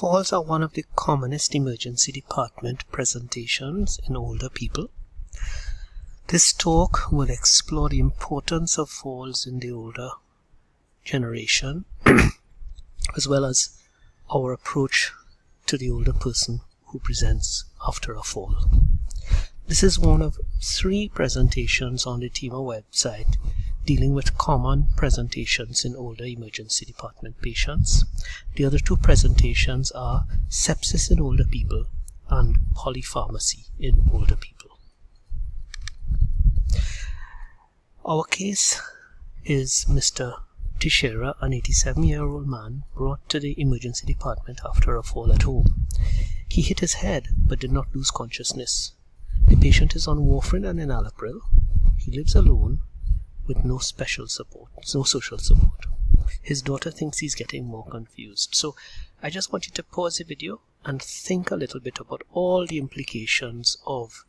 Falls are one of the commonest emergency department presentations in older people. This talk will explore the importance of falls in the older generation as well as our approach to the older person who presents after a fall. This is one of 3 presentations on the TEMA website dealing with common presentations in older emergency department patients. The other 2 presentations are sepsis in older people and polypharmacy in older people. Our case is Mr. Teixeira, an 87-year-old man brought to the emergency department after a fall at home. He hit his head but did not lose consciousness. The patient is on warfarin and enalapril. He lives alone with no social support. His daughter thinks he's getting more confused. So I just want you to pause the video and think a little bit about all the implications of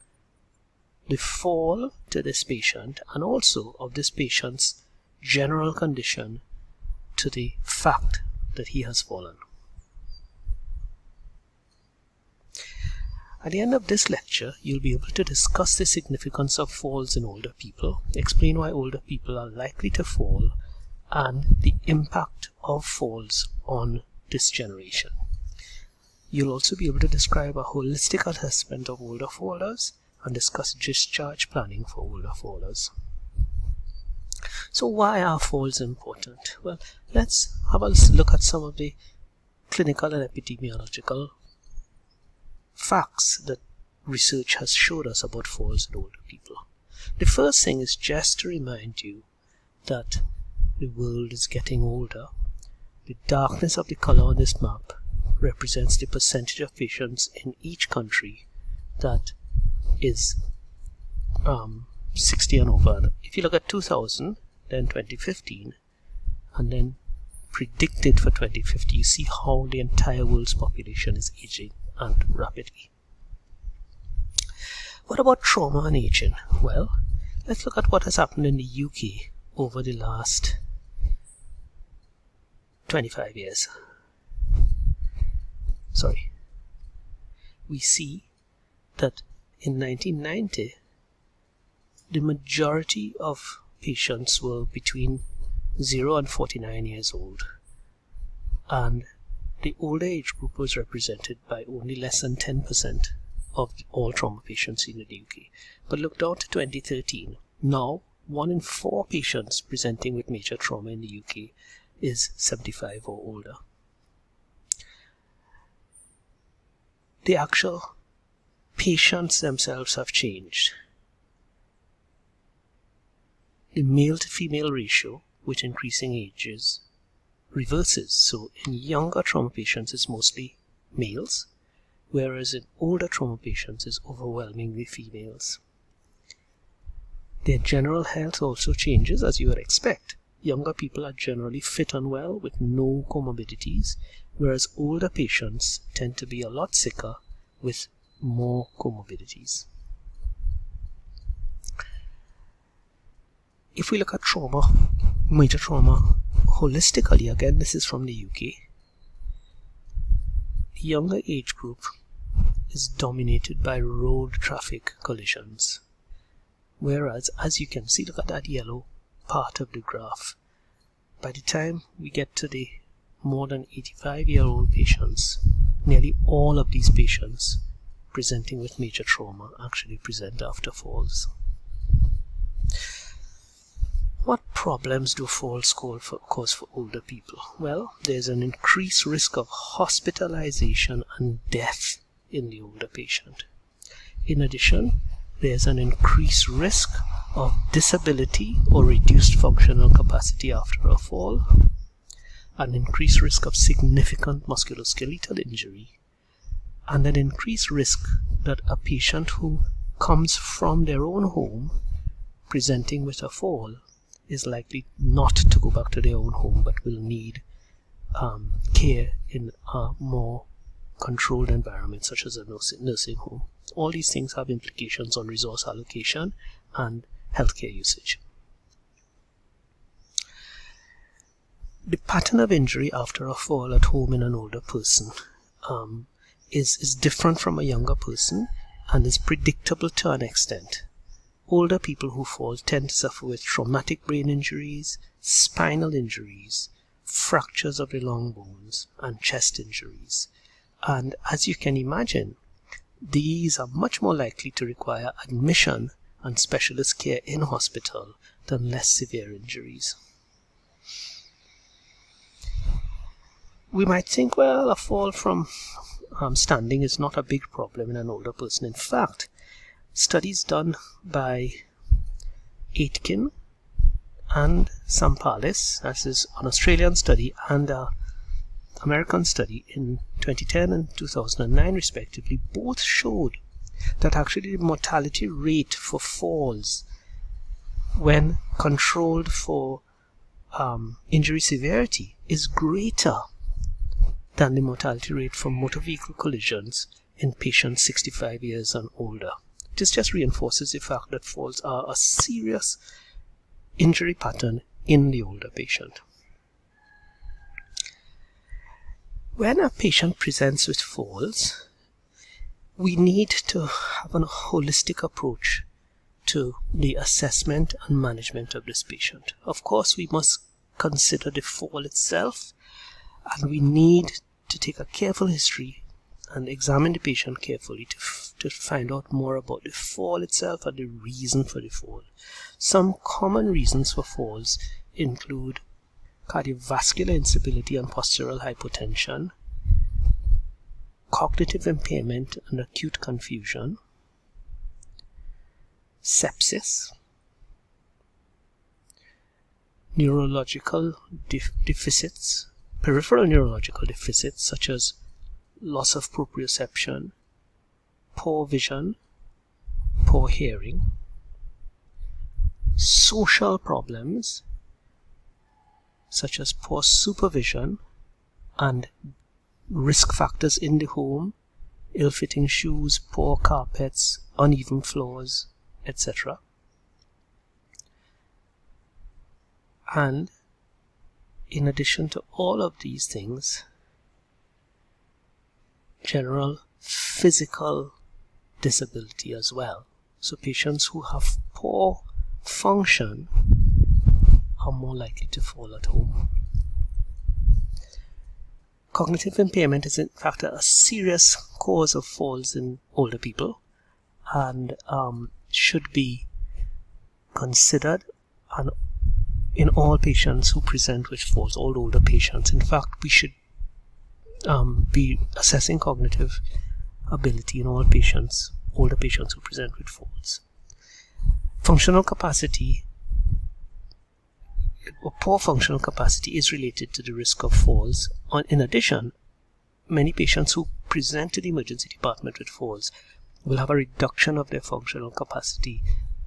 the fall to this patient and also of this patient's general condition to the fact that he has fallen. At the end of this lecture, you'll be able to discuss the significance of falls in older people, explain why older people are likely to fall, and the impact of falls on this generation. You'll also be able to describe a holistic assessment of older fallers and discuss discharge planning for older fallers. So why are falls important? Well, let's have a look at some of the clinical and epidemiological facts that research has showed us about falls in older people. The first thing is just to remind you that the world is getting older. The darkness of the color on this map represents the percentage of patients in each country that is 60 and over. And if you look at 2000, then 2015, and then predicted for 2050, you see how the entire world's population is aging and rapidly. What about trauma and aging? Well, let's look at what has happened in the UK over the last 25 years. We see that in 1990, the majority of patients were between 0 and 49 years old, and the older age group was represented by only less than 10% of all trauma patients in the UK. But look down to 2013. Now, 1 in 4 patients presenting with major trauma in the UK is 75 or older. The actual patients themselves have changed. The male to female ratio with increasing ages reverses. So in younger trauma patients it's mostly males, whereas in older trauma patients it's overwhelmingly females. Their general health also changes, as you would expect. Younger people are generally fit and well with no comorbidities, whereas older patients tend to be a lot sicker with more comorbidities. If we look at trauma, major trauma, holistically, again this is from the UK, the younger age group is dominated by road traffic collisions, whereas as you can see, look at that yellow part of the graph, by the time we get to the more than 85-year-old patients, nearly all of these patients presenting with major trauma actually present after falls. What problems do falls cause for older people? Well, there's an increased risk of hospitalization and death in the older patient. In addition, there's an increased risk of disability or reduced functional capacity after a fall, an increased risk of significant musculoskeletal injury, and an increased risk that a patient who comes from their own home presenting with a fall is likely not to go back to their own home but will need care in a more controlled environment such as a nursing home. All these things have implications on resource allocation and healthcare usage. The pattern of injury after a fall at home in an older person is different from a younger person and is predictable to an extent. Older people who fall tend to suffer with traumatic brain injuries, spinal injuries, fractures of the long bones, and chest injuries. And as you can imagine, these are much more likely to require admission and specialist care in hospital than less severe injuries. We might think, well, a fall from standing is not a big problem in an older person. In fact, studies done by Aitken and Sampalis, this is an Australian study and an American study in 2010 and 2009 respectively, both showed that actually the mortality rate for falls when controlled for injury severity is greater than the mortality rate from motor vehicle collisions in patients 65 years and older. This just reinforces the fact that falls are a serious injury pattern in the older patient. When a patient presents with falls, we need to have a holistic approach to the assessment and management of this patient. Of course, we must consider the fall itself, and we need to take a careful history and examine the patient carefully to find out more about the fall itself and the reason for the fall. Some common reasons for falls include cardiovascular instability and postural hypotension, cognitive impairment and acute confusion, sepsis, neurological deficits, peripheral neurological deficits such as loss of proprioception, poor vision, poor hearing, social problems such as poor supervision and risk factors in the home, ill-fitting shoes, poor carpets, uneven floors, etc. And in addition to all of these things, general physical disability as well. So patients who have poor function are more likely to fall at home. Cognitive impairment is in fact a serious cause of falls in older people and should be considered in all patients who present with falls, all older patients. In fact, we should be assessing cognitive ability in all patients, older patients who present with falls. Functional capacity, or poor functional capacity, is related to the risk of falls. In addition, many patients who present to the emergency department with falls will have a reduction of their functional capacity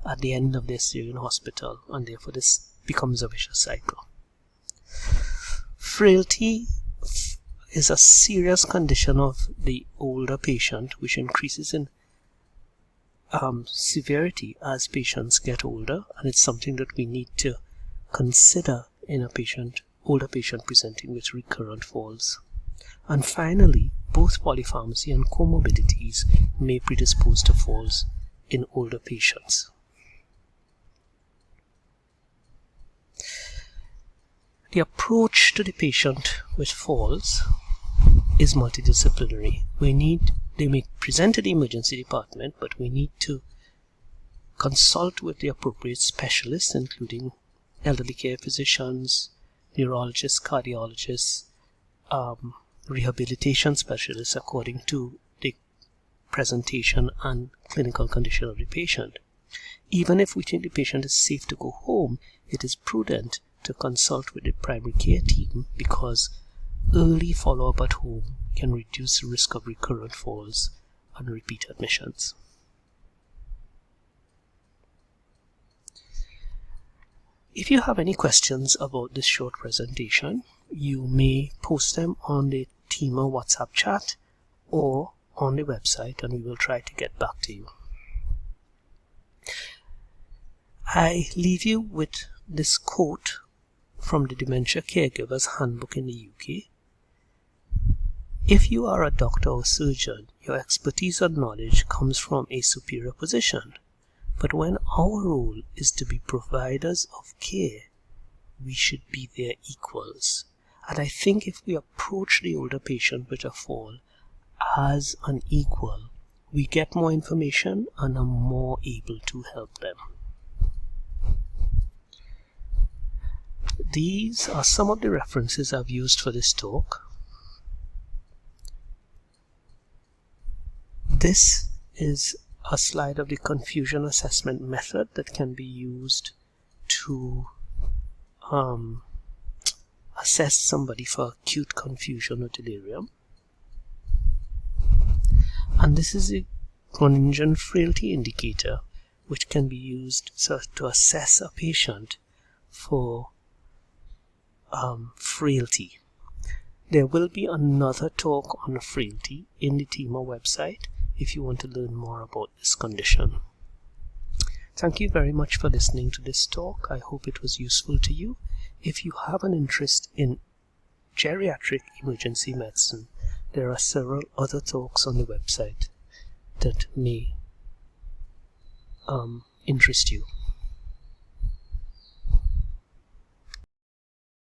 at the end of their stay in hospital, and therefore this becomes a vicious cycle. Frailty is a serious condition of the older patient which increases in severity as patients get older, and it's something that we need to consider in a older patient presenting with recurrent falls. And finally, both polypharmacy and comorbidities may predispose to falls in older patients. The approach to the patient with falls is multidisciplinary. They may present to the emergency department, but we need to consult with the appropriate specialists, including elderly care physicians, neurologists, cardiologists, rehabilitation specialists according to the presentation and clinical condition of the patient. Even if we think the patient is safe to go home, it is prudent to consult with the primary care team because early follow-up at home can reduce the risk of recurrent falls and repeat admissions. If you have any questions about this short presentation, you may post them on the TEMA WhatsApp chat or on the website, and we will try to get back to you. I leave you with this quote from the Dementia Caregivers Handbook in the UK. If you are a doctor or surgeon, your expertise and knowledge comes from a superior position. But when our role is to be providers of care, we should be their equals. And I think if we approach the older patient with a fall as an equal, we get more information and are more able to help them. These are some of the references I've used for this talk. This is a slide of the confusion assessment method that can be used to assess somebody for acute confusion or delirium. And this is a Groningen frailty indicator, which can be used to assess a patient for frailty. There will be another talk on frailty in the TEMA website if you want to learn more about this condition. Thank you very much for listening to this talk. I hope it was useful to you. If you have an interest in geriatric emergency medicine, there are several other talks on the website that may interest you.